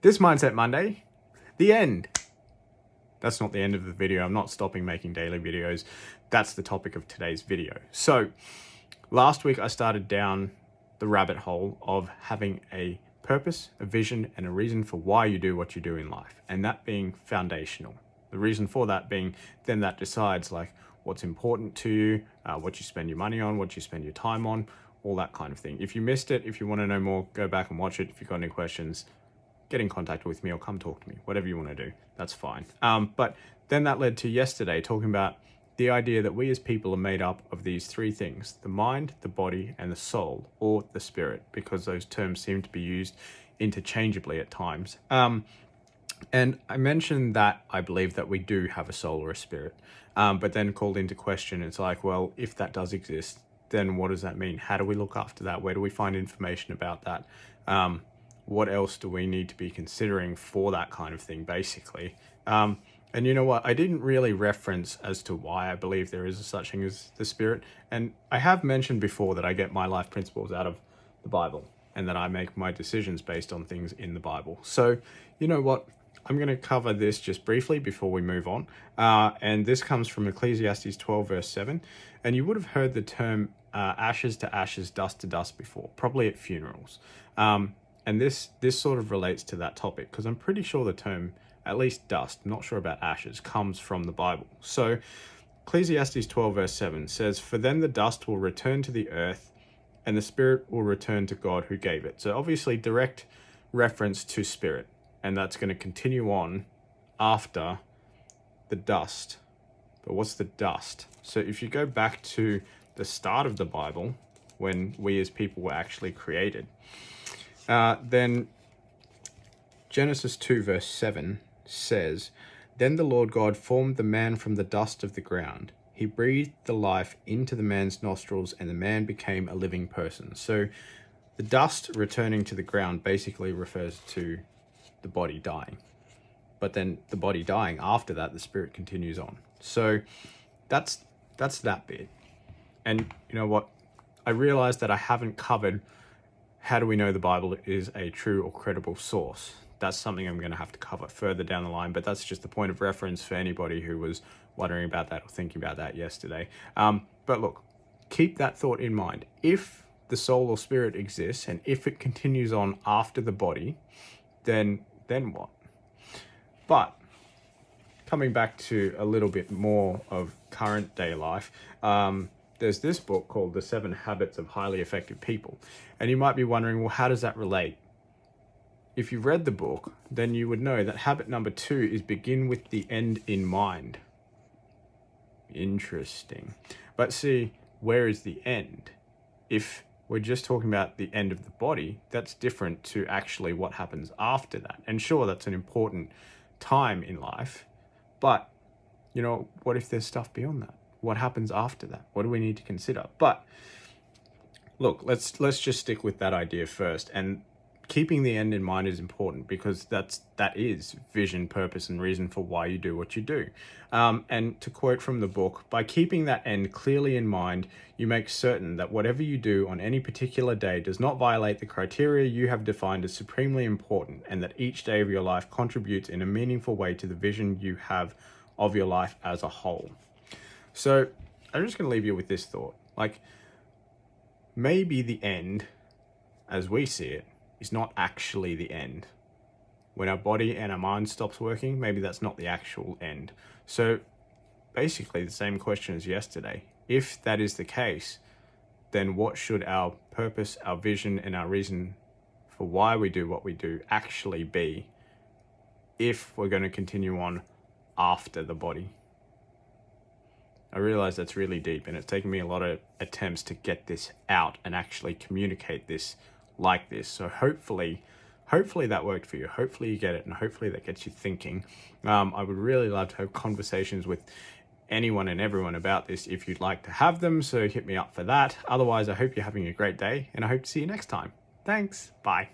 this Mindset Monday, the end. That's not the end of the video. I'm not stopping making daily videos. That's the topic of today's video. So last week I started down the rabbit hole of having a purpose, a vision, and a reason for why you do what you do in life, and that being foundational. The reason for that being then that decides like what's important to you, what you spend your money on, what you spend your time on, all that kind of thing. If you missed it, if you want to know more, go back and watch it. If you've got any questions, get in contact with me or come talk to me. Whatever you want to do, that's fine. But then that led to yesterday talking about the idea that we as people are made up of these three things: the mind, the body, and the soul, or the spirit, because those terms seem to be used interchangeably at times. And I mentioned that I believe that we do have a soul or a spirit, but then called into question, it's like, well, if that does exist, then what does that mean? How do we look after that? Where do we find information about that? What else do we need to be considering for that kind of thing, basically? And you know what? I didn't really reference as to why I believe there is a such thing as the spirit. And I have mentioned before that I get my life principles out of the Bible and that I make my decisions based on things in the Bible. So you know what? I'm going to cover this just briefly before we move on. And this comes from Ecclesiastes 12 verse 7. And you would have heard the term ashes to ashes, dust to dust before, probably at funerals. And this sort of relates to that topic because I'm pretty sure the term, at least dust, I'm not sure about ashes, comes from the Bible. So Ecclesiastes 12 verse 7 says, "For then the dust will return to the earth and the spirit will return to God who gave it." So obviously direct reference to spirit. And that's going to continue on after the dust. But what's the dust? So if you go back to the start of the Bible, when we as people were actually created, then Genesis 2 verse 7 says, "Then the Lord God formed the man from the dust of the ground. He breathed the life into the man's nostrils and the man became a living person." So the dust returning to the ground basically refers to the body dying. But then the body dying, after that, the spirit continues on. So that's that bit. And you know what? I realized that I haven't covered how do we know the Bible is a true or credible source. That's something I'm going to have to cover further down the line, but that's just the point of reference for anybody who was wondering about that or thinking about that yesterday. But look, keep that thought in mind. If the soul or spirit exists and if it continues on after the body, then what? But coming back to a little bit more of current day life, there's this book called The 7 Habits of Highly Effective People. And you might be wondering, well, how does that relate? If you've read the book, then you would know that habit number 2 is begin with the end in mind. Interesting. But see, where is the end? If we're just talking about the end of the body, that's different to actually what happens after that. And sure, that's an important time in life, but you know, what if there's stuff beyond that? What happens after that? What do we need to consider? But look, let's just stick with that idea first. And keeping the end in mind is important because that is vision, purpose, and reason for why you do what you do. And to quote from the book, by keeping that end clearly in mind, you make certain that whatever you do on any particular day does not violate the criteria you have defined as supremely important, and that each day of your life contributes in a meaningful way to the vision you have of your life as a whole. So I'm just going to leave you with this thought. Like, maybe the end, as we see it, is not actually the end. When our body and our mind stops working, maybe that's not the actual end. So basically the same question as yesterday. If that is the case, then what should our purpose, our vision, and our reason for why we do what we do actually be if we're going to continue on after the body? I realize that's really deep and it's taken me a lot of attempts to get this out and actually communicate this like this. So hopefully that worked for you. Hopefully you get it and hopefully that gets you thinking. I would really love to have conversations with anyone and everyone about this if you'd like to have them. So hit me up for that. Otherwise, I hope you're having a great day and I hope to see you next time. Thanks. Bye.